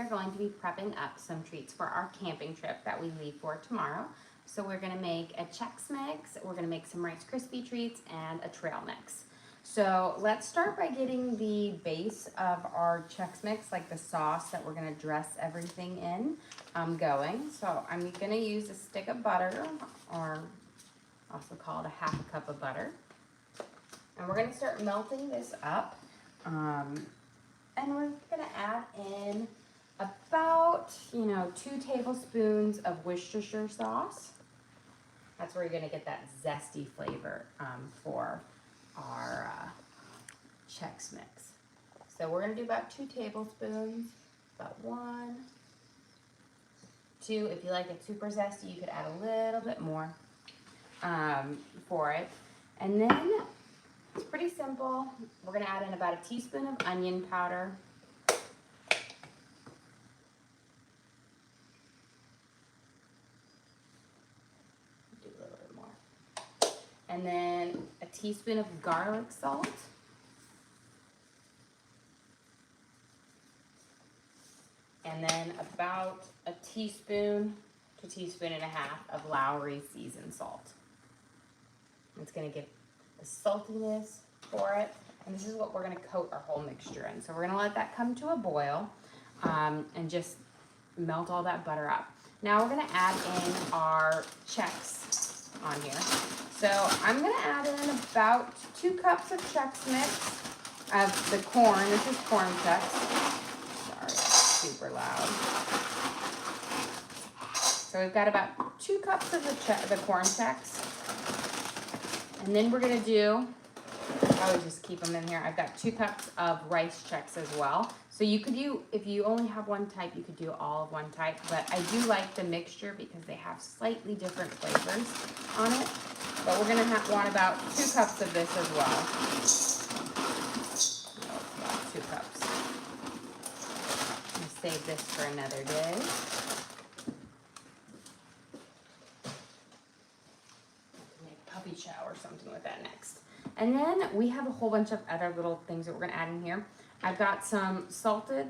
going to be prepping up some treats for our camping trip that we leave for tomorrow. So we're gonna make a Chex mix, we're gonna make some Rice Krispie treats, and a trail mix. So let's start by getting the base of our Chex mix, like the sauce that we're gonna dress everything in, going. So I'm gonna use a stick of butter, or also called a half a cup of butter. And we're gonna start melting this up. And we're gonna add in about, 2 tablespoons of Worcestershire sauce. That's where you're gonna get that zesty flavor for our Chex mix. So we're gonna do about 2 tablespoons, about 1, 2. If you like it super zesty, you could add a little bit more for it. And then it's pretty simple. We're gonna add in about a teaspoon of onion powder. Do a little bit more. And then a teaspoon of garlic salt. And then about a teaspoon to a teaspoon and a half of Lowry seasoned salt. It's gonna give the saltiness for it. And this is what we're gonna coat our whole mixture in. So we're gonna let that come to a boil and just melt all that butter up. Now we're gonna add in our Chex on here. So I'm gonna add in about 2 cups of Chex mix of the corn. This is corn Chex. Sorry, it's super loud. So we've got about 2 cups of the corn Chex. And then we're gonna do, I would just keep them in here. I've got 2 cups of rice Chex as well. So you could do, if you only have one type, you could do all of one type. But I do like the mixture because they have slightly different flavors on it. But we're gonna want about 2 cups of this as well. No, about 2 cups. I'm gonna save this for another day. Puppy chow or something with that next. And then we have a whole bunch of other little things that we're gonna add in here. I've got some salted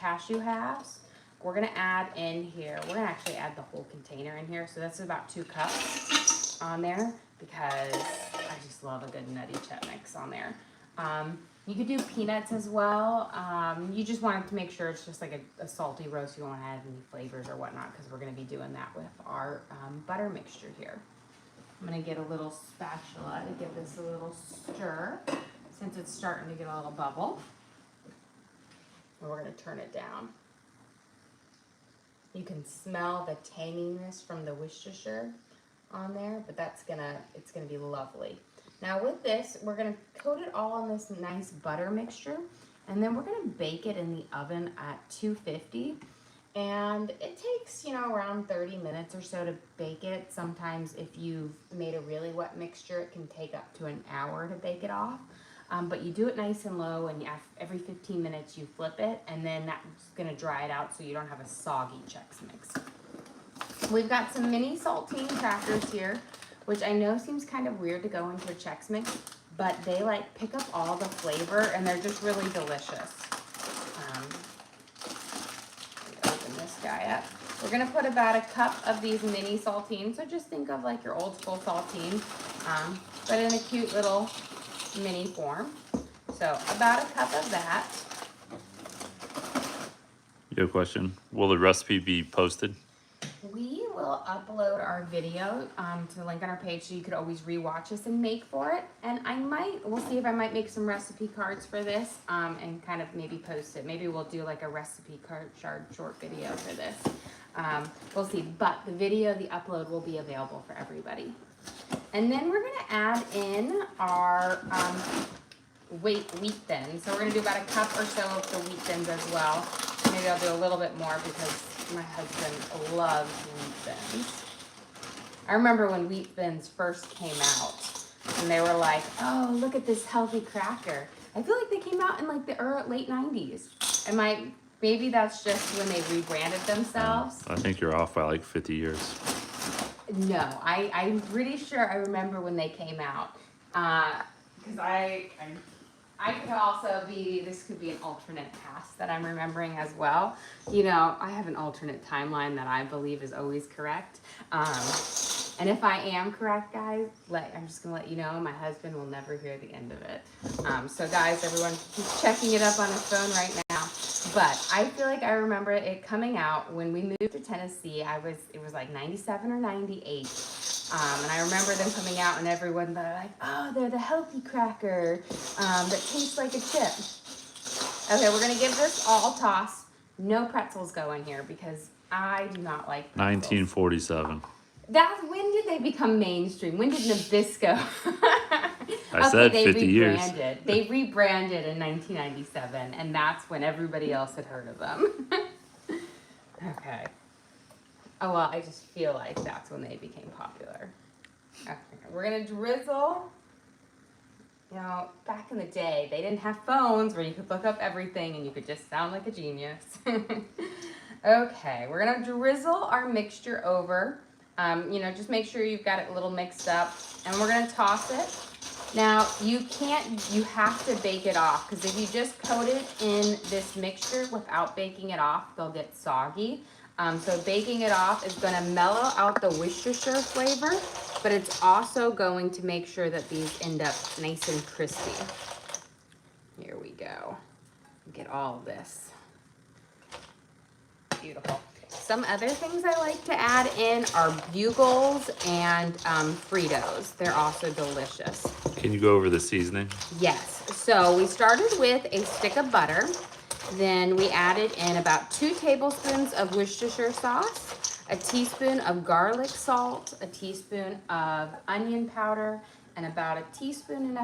cashew halves. We're gonna add in here, we're gonna actually add the whole container in here. So that's about 2 cups on there because I just love a good nutty Chex mix on there. You could do peanuts as well. You just wanted to make sure it's just like a salty roast. You don't wanna add any flavors or whatnot because we're gonna be doing that with our butter mixture here. I'm gonna get a little spatula to give this a little stir since it's starting to get a little bubble. And we're gonna turn it down. You can smell the tanginess from the Worcestershire on there, but it's gonna be lovely. Now with this, we're gonna coat it all in this nice butter mixture, and then we're gonna bake it in the oven at 250. And it takes, around 30 minutes or so to bake it. Sometimes if you've made a really wet mixture, it can take up to an hour to bake it off. But you do it nice and low, and every 15 minutes you flip it, and then that's gonna dry it out so you don't have a soggy Chex mix. We've got some mini saltine crackers here, which I know seems kind of weird to go into a Chex mix, but they pick up all the flavor, and they're just really delicious. Guy up. We're gonna put about a cup of these mini saltines. So just think of your old school saltine, but in a cute little mini form. So about a cup of that. You have a question? Will the recipe be posted? We will upload our video to the link on our page, so you could always rewatch us and make for it. And we'll see if I might make some recipe cards for this and kind of maybe post it. Maybe we'll do a recipe card short video for this. We'll see. But the upload will be available for everybody. And then we're gonna add in our wheat thins. So we're gonna do about a cup or so of the wheat thins as well. Maybe I'll do a little bit more because my husband loves wheat thins. I remember when wheat thins first came out, and they were like, "Oh, look at this healthy cracker." I feel like they came out in the late 90s. Maybe that's just when they rebranded themselves. I think you're off by 50 years. No, I'm pretty sure I remember when they came out, because I I could also be, this could be an alternate past that I'm remembering as well. You know, I have an alternate timeline that I believe is always correct. And if I am correct, guys, I'm just gonna let you know, my husband will never hear the end of it. So guys, everyone keep checking it up on his phone right now. But I feel like I remember it coming out when we moved to Tennessee. It was like 97 or 98. And I remember them coming out and everyone, they're like, oh, they're the healthy cracker that tastes like a chip. Okay, we're gonna give this all a toss. No pretzels go in here because I do not like pretzels. 1947. When did they become mainstream? When did Nabisco? I said 50 years. They rebranded in 1997, and that's when everybody else had heard of them. Okay. Oh, well, I just feel like that's when they became popular. Okay, we're going to drizzle. You know, back in the day, they didn't have phones where you could look up everything and you could just sound like a genius. Okay, we're going to drizzle our mixture over. You know, just make sure you've got it a little mixed up, and we're going to toss it. Now, you have to bake it off, because if you just coat it in this mixture without baking it off, they'll get soggy. So baking it off is going to mellow out the Worcestershire flavor, but it's also going to make sure that these end up nice and crispy. Here we go. Get all of this. Beautiful. Some other things I like to add in are Bugles and Fritos. They're also delicious. Can you go over the seasoning? Yes. So we started with a stick of butter. Then we added in about 2 tablespoons of Worcestershire sauce, a teaspoon of garlic salt, a teaspoon of onion powder, and about 1.5 teaspoons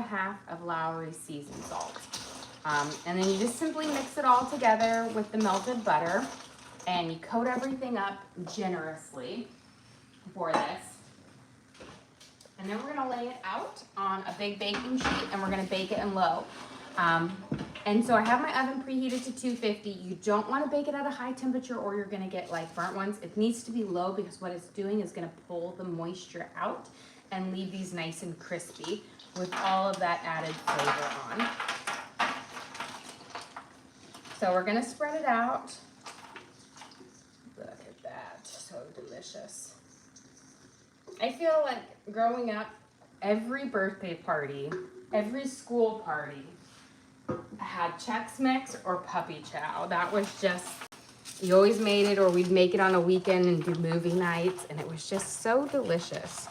of Lowry seasoned salt. And then you just simply mix it all together with the melted butter. And you coat everything up generously for this. And then we're going to lay it out on a big baking sheet, and we're going to bake it in low. And so I have my oven preheated to 250. You don't want to bake it at a high temperature or you're going to get like burnt ones. It needs to be low because what it's doing is going to pull the moisture out and leave these nice and crispy with all of that added flavor on. So we're going to spread it out. Look at that, so delicious. I feel like growing up, every birthday party, every school party had Chex Mix or puppy chow. That was just, you always made it, or we'd make it on a weekend and do movie nights, and it was just so delicious.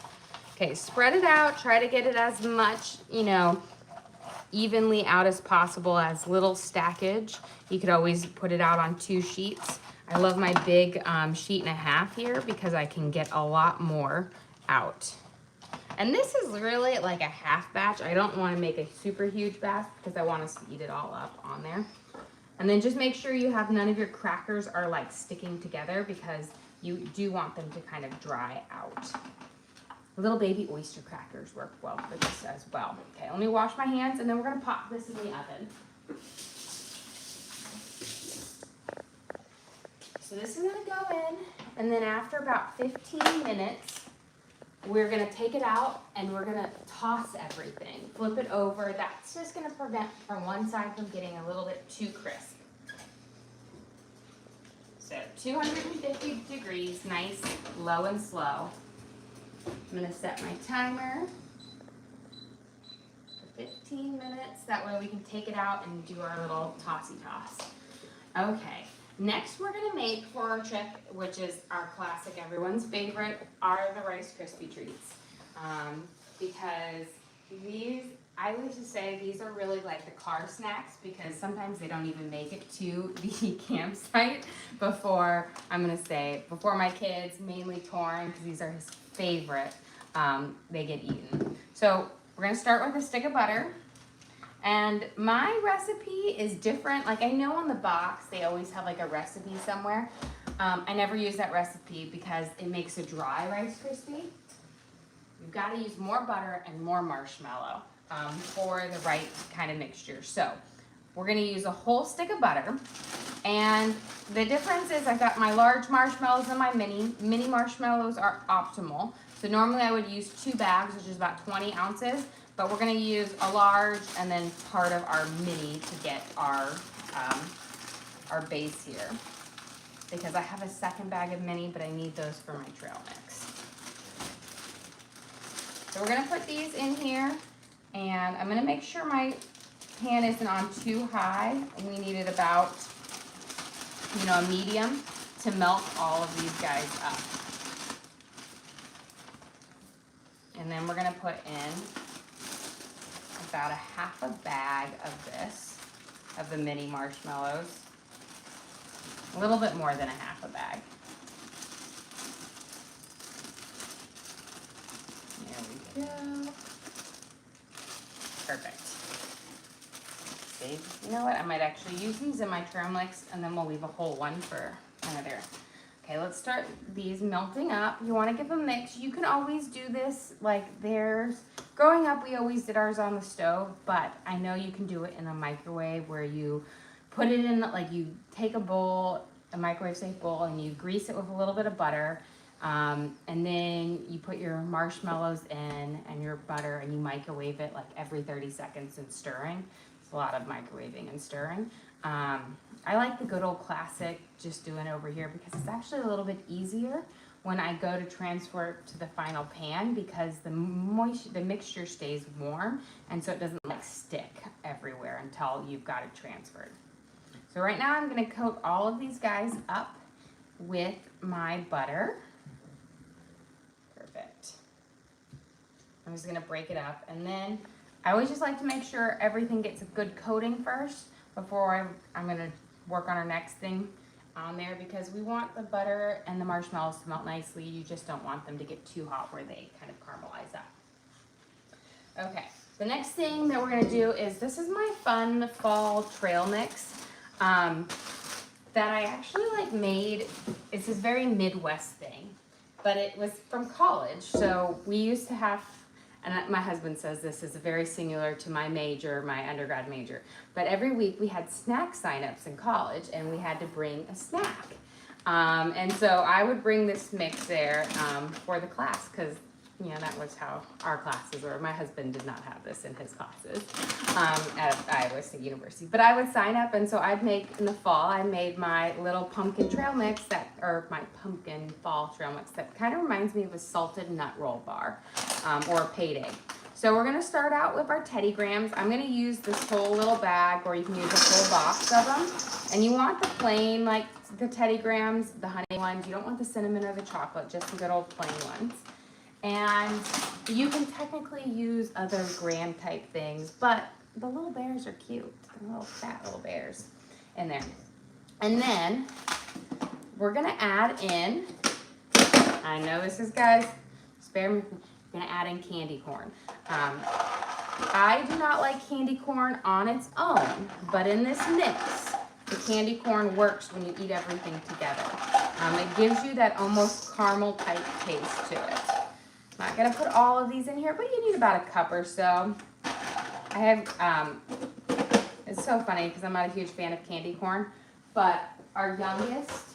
Okay, spread it out, try to get it as much, you know, evenly out as possible, as little stackage. You could always put it out on 2 sheets. I love my big 1.5 sheet here because I can get a lot more out. And this is really like a half batch. I don't want to make a super huge batch because I want us to eat it all up on there. And then just make sure you have none of your crackers are like sticking together because you do want them to kind of dry out. Little baby oyster crackers work well for this as well. Okay, let me wash my hands and then we're gonna pop this in the oven. So this is gonna go in, and then after about 15 minutes, we're gonna take it out and we're gonna toss everything. Flip it over. That's just gonna prevent from one side from getting a little bit too crisp. So 250 degrees, nice, low and slow. I'm gonna set my timer for 15 minutes. That way we can take it out and do our little tossy toss. Okay. Next, we're gonna make for our trip, which is our classic, everyone's favorite, are the Rice Krispie treats. Because these, I would just say these are really like the car snacks because sometimes they don't even make it to the campsite before, before my kids, mainly Torrin, because these are his favorite, they get eaten. So we're gonna start with a stick of butter. And my recipe is different. Like I know on the box, they always have like a recipe somewhere. I never use that recipe because it makes a dry Rice Krispie. You've got to use more butter and more marshmallow for the right kind of mixture. So we're gonna use a whole stick of butter. And the difference is I've got my large marshmallows and my mini marshmallows are optimal. So normally I would use 2 bags, which is about 20 ounces. but we're gonna use a large and then part of our mini to get our base here. Because I have a second bag of mini, but I need those for my trail mix. So we're gonna put these in here, and I'm gonna make sure my pan isn't on too high. We need it about, you know, a medium to melt all of these guys up. And then we're gonna put in about a half a bag of this, of the mini marshmallows. A little bit more than a half a bag. There we go. Perfect. See, you know what? I might actually use these in my trail mix, and then we'll leave a whole one for another. Okay, let's start these melting up. You want to give them a mix. You can always do this like growing up we always did ours on the stove, but I know you can do it in a microwave where you put it in, like you take a bowl, a microwave safe bowl, and you grease it with a little bit of butter. And then you put your marshmallows in and your butter, and you microwave it like every 30 seconds and stirring. It's a lot of microwaving and stirring. I like the good old classic, just doing it over here, because it's actually a little bit easier when I go to transfer it to the final pan, because the mixture stays warm, and so it doesn't like stick everywhere until you've got it transferred. So right now I'm gonna coat all of these guys up with my butter. Perfect. I'm just gonna break it up, and then I always just like to make sure everything gets a good coating first before I'm gonna work on our next thing on there, because we want the butter and the marshmallows to melt nicely. You just don't want them to get too hot where they kind of caramelize up. Okay, the next thing that we're gonna do is, this is my fun fall trail mix that I actually like made. It's this very Midwest thing, but it was from college. So we used to have, and my husband says this is very similar to my major, my undergrad major, but every week we had snack signups in college, and we had to bring a snack. And so I would bring this mix there for the class, because you know, that was how our classes were. My husband did not have this in his classes at Iowa State University. But I would sign up, and so I'd make, in the fall, I made my little pumpkin trail mix or my pumpkin fall trail mix that kind of reminds me of a salted nut roll bar or a payday. So we're gonna start out with our Teddy Grahams. I'm gonna use this whole little bag, or you can use a whole box of them. And you want the plain, like the Teddy Grahams, the honey ones. You don't want the cinnamon or the chocolate, just the good old plain ones. And you can technically use other graham type things, but the little bears are cute. The little fat little bears in there. And then we're gonna add in, I know this is, guys, spare me, we're gonna add in candy corn. I do not like candy corn on its own, but in this mix, the candy corn works when you eat everything together. It gives you that almost caramel type taste to it. Not gonna put all of these in here, but you need about a cup or so. I have, it's so funny because I'm not a huge fan of candy corn, but our youngest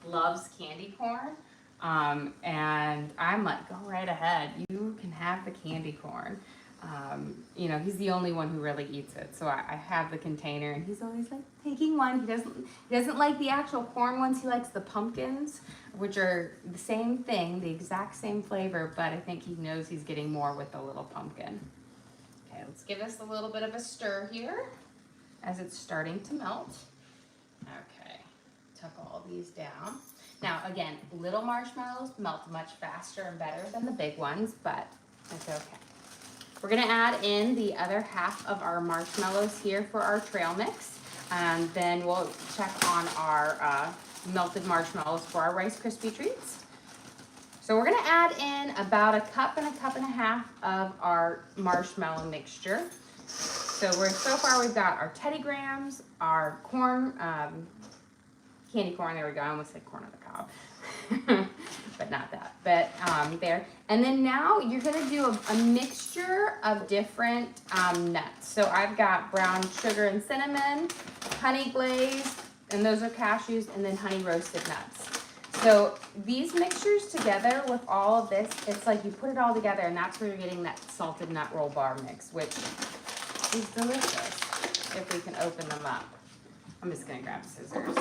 loves candy corn. And I'm like, go right ahead. You can have the candy corn. You know, he's the only one who really eats it. So I have the container, and he's always like taking one. He doesn't like the actual corn ones. He likes the pumpkins, which are the same thing, the exact same flavor, but I think he knows he's getting more with the little pumpkin. Okay, let's give this a little bit of a stir here as it's starting to melt. Okay, tuck all these down. Now, again, little marshmallows melt much faster and better than the big ones, but it's okay. We're gonna add in the other half of our marshmallows here for our trail mix, and then we'll check on our melted marshmallows for our Rice Krispie treats. So we're gonna add in about a cup and a half of our marshmallow mixture. So so far we've got our Teddy Grahams, our corn, candy corn, there we go, I almost said corn on the cob. But not that, but there. And then now you're gonna do a mixture of different nuts. So I've got brown sugar and cinnamon, honey glazed, and those are cashews, and then honey roasted nuts. So these mixtures together with all of this, it's like you put it all together and that's where you're getting that salted nut roll bar mix, which is delicious if we can open them up. I'm just gonna grab scissors.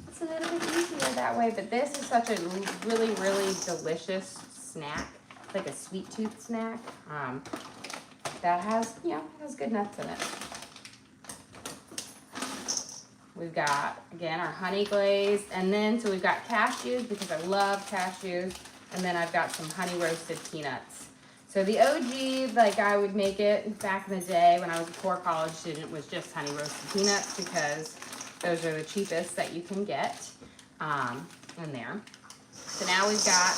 It's a little bit easier that way, but this is such a really, really delicious snack, like a sweet tooth snack, that has, has good nuts in it. We've got, again, our honey glaze, and then, so we've got cashews, because I love cashews, and then I've got some honey roasted peanuts. So the OG, like I would make it back in the day when I was a poor college student, was just honey roasted peanuts, because those are the cheapest that you can get in there. So now we've got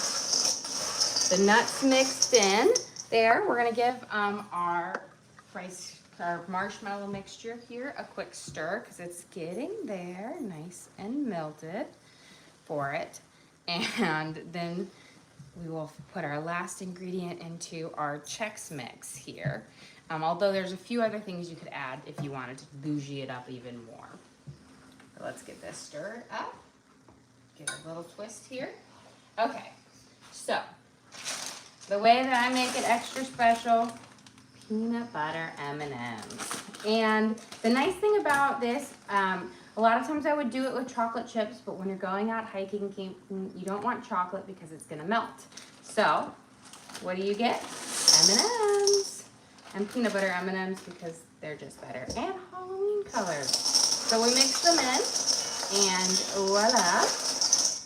the nuts mixed in there. We're gonna give our marshmallow mixture here a quick stir because it's getting there nice and melted for it. And then we will put our last ingredient into our Chex mix here. Although there's a few other things you could add if you wanted to bougie it up even more. So let's get this stirred up. Give it a little twist here. Okay, so the way that I make it extra special, peanut butter M&Ms. And the nice thing about this, a lot of times I would do it with chocolate chips, but when you're going out hiking, you don't want chocolate because it's gonna melt. So, what do you get? M&Ms. And peanut butter M&Ms because they're just better. And Halloween colors. So we mix them in, and voila.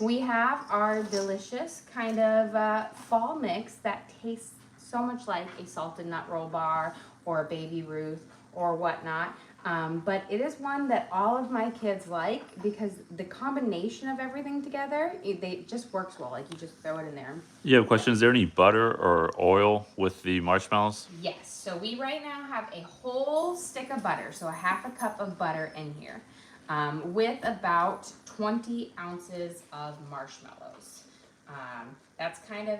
We have our delicious kind of fall mix that tastes so much like a salted nut roll bar or a Baby Ruth or whatnot. But it is one that all of my kids like because the combination of everything together, it just works well. Like you just throw it in there. You have a question? Is there any butter or oil with the marshmallows? Yes. So we right now have a whole stick of butter. So a half a cup of butter in here with about 20 ounces of marshmallows. That's kind of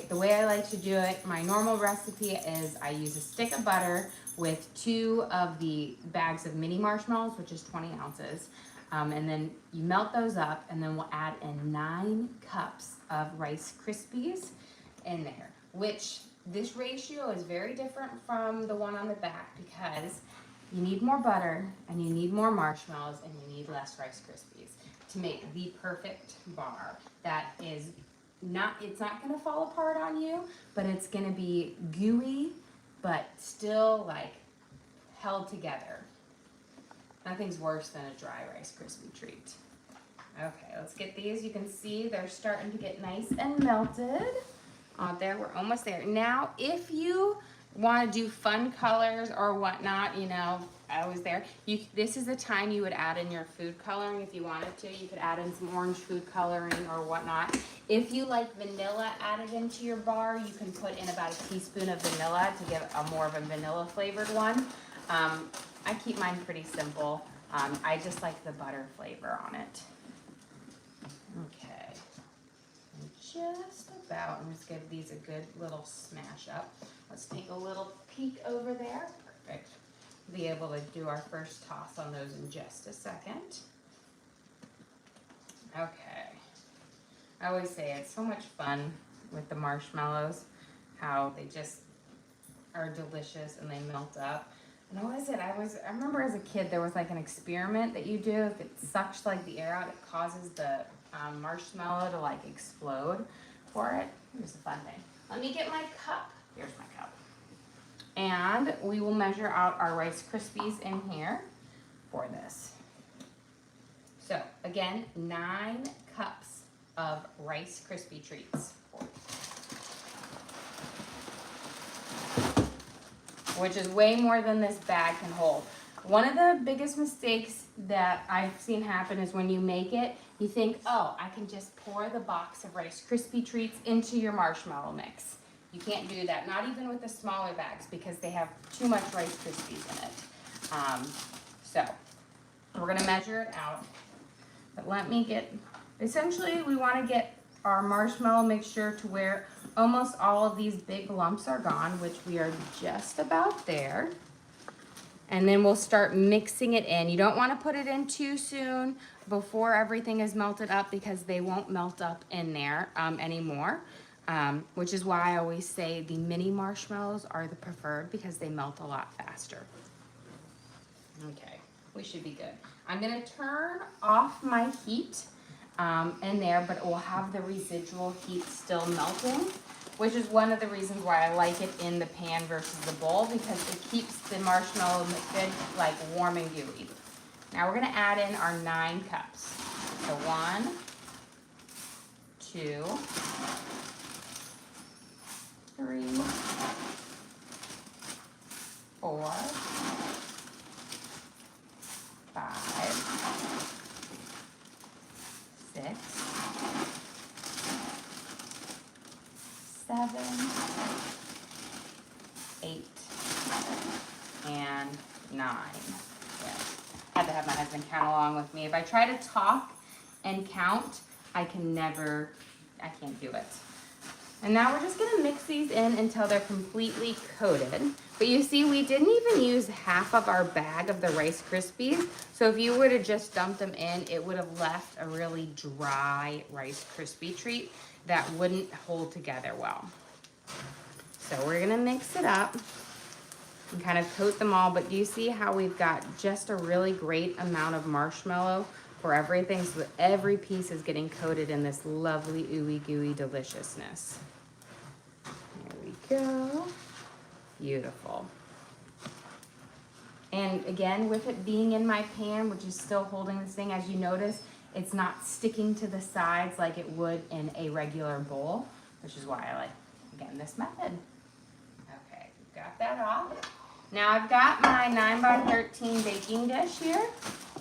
the way I like to do it. My normal recipe is I use a stick of butter with 2 of the bags of mini marshmallows, which is 20 ounces. And then you melt those up, and then we'll add in 9 cups of Rice Krispies in there, which this ratio is very different from the one on the back because you need more butter and you need more marshmallows and you need less Rice Krispies to make the perfect bar that is it's not gonna fall apart on you, but it's gonna be gooey, but still like held together. Nothing's worse than a dry Rice Krispie treat. Okay, let's get these. You can see they're starting to get nice and melted. There, we're almost there. Now, if you want to do fun colors or whatnot, I was there. This is the time you would add in your food coloring if you wanted to. You could add in some orange food coloring or whatnot. If you like vanilla added into your bar, you can put in about a teaspoon of vanilla to give a more of a vanilla flavored one. I keep mine pretty simple. I just like the butter flavor on it. Okay. And just about, I'm just give these a good little smash up. Let's take a little peek over there. Perfect. Be able to do our first toss on those in just a second. Okay. I always say it's so much fun with the marshmallows, how they just are delicious and they melt up. And what is it? I remember as a kid there was like an experiment that you do. If it sucks like the air out, it causes the marshmallow to like explode for it. Here's a fun thing. Let me get my cup. Here's my cup. And we will measure out our Rice Krispies in here for this. So again, 9 cups of Rice Krispie treats. Which is way more than this bag can hold. One of the biggest mistakes that I've seen happen is when you make it, you think, oh, I can just pour the box of Rice Krispie treats into your marshmallow mix. You can't do that, not even with the smaller bags because they have too much Rice Krispies in it. So we're gonna measure it out. But let me essentially we wanna get our marshmallow mixture to where almost all of these big lumps are gone, which we are just about there. And then we'll start mixing it in. You don't want to put it in too soon before everything is melted up because they won't melt up in there anymore. Which is why I always say the mini marshmallows are the preferred because they melt a lot faster. Okay, we should be good. I'm gonna turn off my heat in there, but it will have the residual heat still melting, which is one of the reasons why I like it in the pan versus the bowl, because it keeps the marshmallow good, like warm and gooey. Now we're gonna add in our 9 cups. So 1, 2, 3, 4, 5, 6, 7, 8, and 9. Yes. Had to have my husband count along with me. If I try to talk and count, I can't do it. And now we're just gonna mix these in until they're completely coated. But you see, we didn't even use half of our bag of the Rice Krispies. So if you would have just dumped them in, it would have left a really dry Rice Krispie treat that wouldn't hold together well. So we're gonna mix it up and kind of coat them all. But do you see how we've got just a really great amount of marshmallow for everything, so that every piece is getting coated in this lovely ooey gooey deliciousness. There we go. Beautiful. And again, with it being in my pan, which is still holding this thing, as you notice, it's not sticking to the sides like it would in a regular bowl, which is why I like, again, this method. Okay, got that off. Now I've got my 9x13 baking dish here.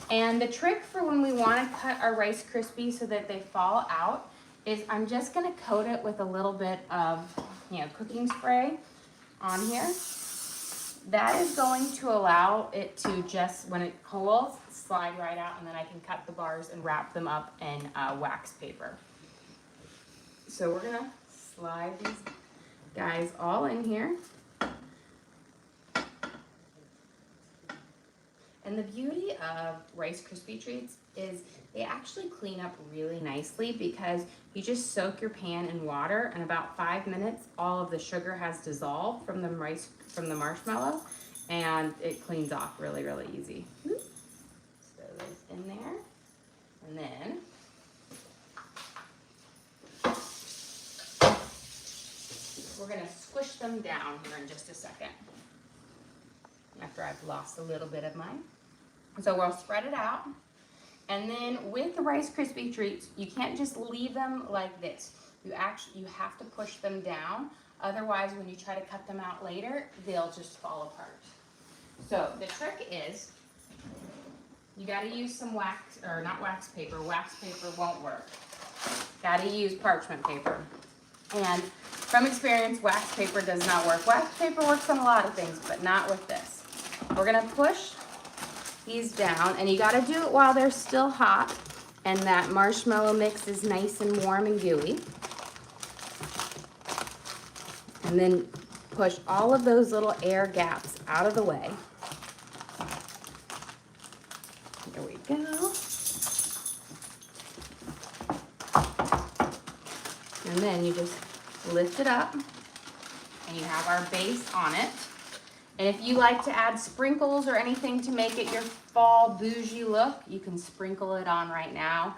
And the trick for when we want to cut our Rice Krispies so that they fall out is I'm just going to coat it with a little bit of, cooking spray on here. That is going to allow it to just, when it cools, slide right out, and then I can cut the bars and wrap them up in wax paper. So we're going to slide these guys all in here. And the beauty of Rice Krispie treats is they actually clean up really nicely because you just soak your pan in water, and about 5 minutes, all of the sugar has dissolved from the marshmallow, and it cleans off really, really easy. So those in there, and then we're gonna squish them down here in just a second after I've lost a little bit of mine. So we'll spread it out. And then with the Rice Krispie treats, you can't just leave them like this. You have to push them down. Otherwise, when you try to cut them out later, they'll just fall apart. So the trick is, you gotta use some wax, or not wax paper won't work. Gotta use parchment paper. And from experience, wax paper does not work. Wax paper works on a lot of things, but not with this. We're gonna push these down, and you got to do it while they're still hot and that marshmallow mix is nice and warm and gooey. And then push all of those little air gaps out of the way. There we go. And then you just lift it up and you have our base on it. And if you like to add sprinkles or anything to make it your fall bougie look, you can sprinkle it on right now.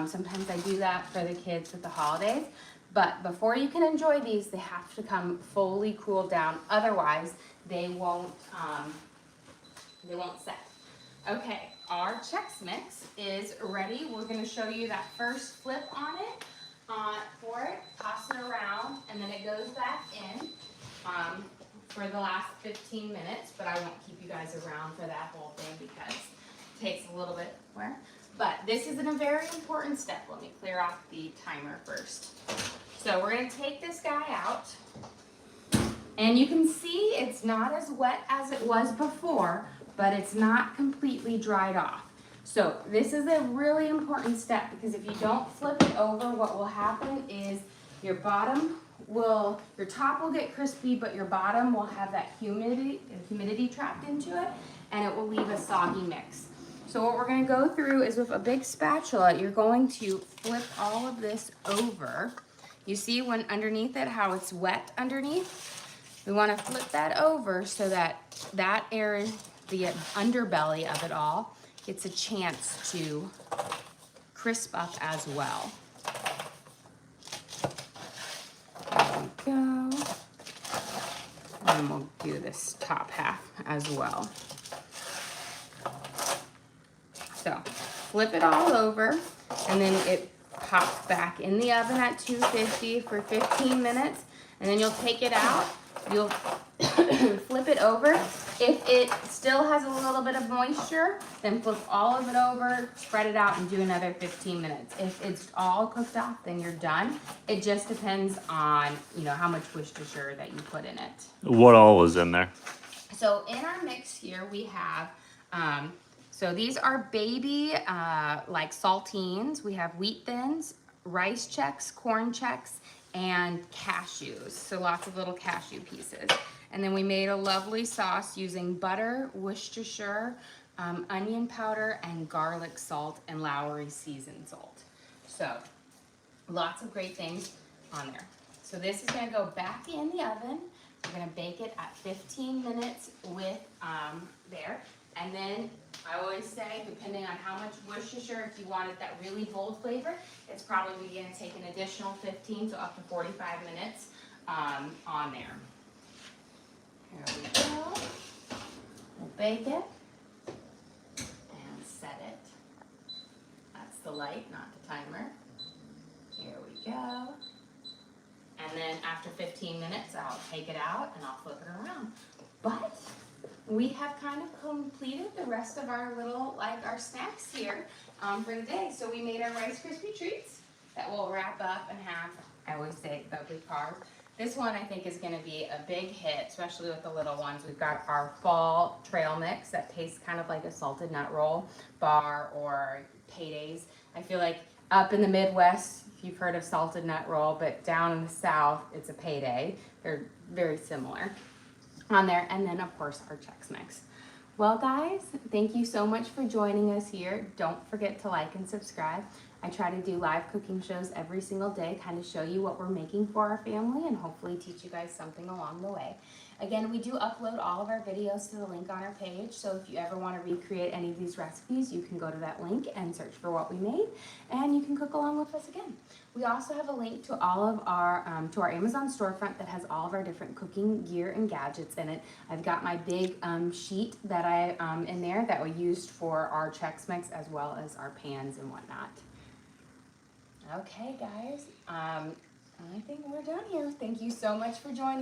Sometimes I do that for the kids with the holidays. But before you can enjoy these, they have to come fully cooled down. Otherwise, they won't set. Okay, our Chex mix is ready. We're going to show you that first flip on it. For it, toss it around, and then it goes back in. For the last 15 minutes, but I won't keep you guys around for that whole thing because it takes a little bit more. But this is a very important step. Let me clear off the timer first. So we're going to take this guy out, and you can see it's not as wet as it was before, but it's not completely dried off. So this is a really important step because if you don't flip it over, what will happen is your top will get crispy, but your bottom will have that humidity trapped into it, and it will leave a soggy mix. So what we're gonna go through is with a big spatula, you're going to flip all of this over. You see when underneath it, how it's wet underneath? We wanna flip that over so that that area, the underbelly of it all, gets a chance to crisp up as well. There we go. And we'll do this top half as well. So flip it all over, and then it pops back in the oven at 250 for 15 minutes, and then you'll take it out. You'll flip it over. If it still has a little bit of moisture, then flip all of it over, spread it out, and do another 15 minutes. If it's all cooked off, then you're done. It just depends on, you know, how much Worcestershire that you put in it. What all is in there? So in our mix here, we have, so these are baby, like saltines. We have wheat thins, rice Chex, corn Chex, and cashews. So lots of little cashew pieces. And then we made a lovely sauce using butter, Worcestershire, onion powder, and garlic salt, and Lowry seasoned salt. So lots of great things on there. So this is gonna go back in the oven. We're gonna bake it at 15 minutes with there. And then I always say, depending on how much Worcestershire, if you wanted that really bold flavor, it's probably gonna take an additional 15 to up to 45 minutes on there. Here we go. We'll bake it and set it. That's the light, not the timer. Here we go. And then after 15 minutes, I'll take it out and I'll flip it around. But we have kind of completed the rest of our little, like our snacks here for the day. So we made our Rice Krispie treats that we'll wrap up and have, I always say, bubbly carbs. This one I think is gonna be a big hit, especially with the little ones. We've got our fall trail mix that tastes kind of like a salted nut roll bar or paydays. I feel like up in the Midwest, if you've heard of salted nut roll, but down in the South, it's a payday. They're very similar on there. And then of course our Chex Mix. Well guys, thank you so much for joining us here. Don't forget to like and subscribe. I try to do live cooking shows every single day, kind of show you what we're making for our family and hopefully teach you guys something along the way. Again, we do upload all of our videos to the link on our page, so if you ever want to recreate any of these recipes, you can go to that link and search for what we made, and you can cook along with us again. We also have a link to all of our, to our Amazon storefront that has all of our different cooking gear and gadgets in it. I've got my big sheet that in there that we used for our Chex Mix as well as our pans and whatnot. Okay, guys, I think we're done here. Thank you so much for joining.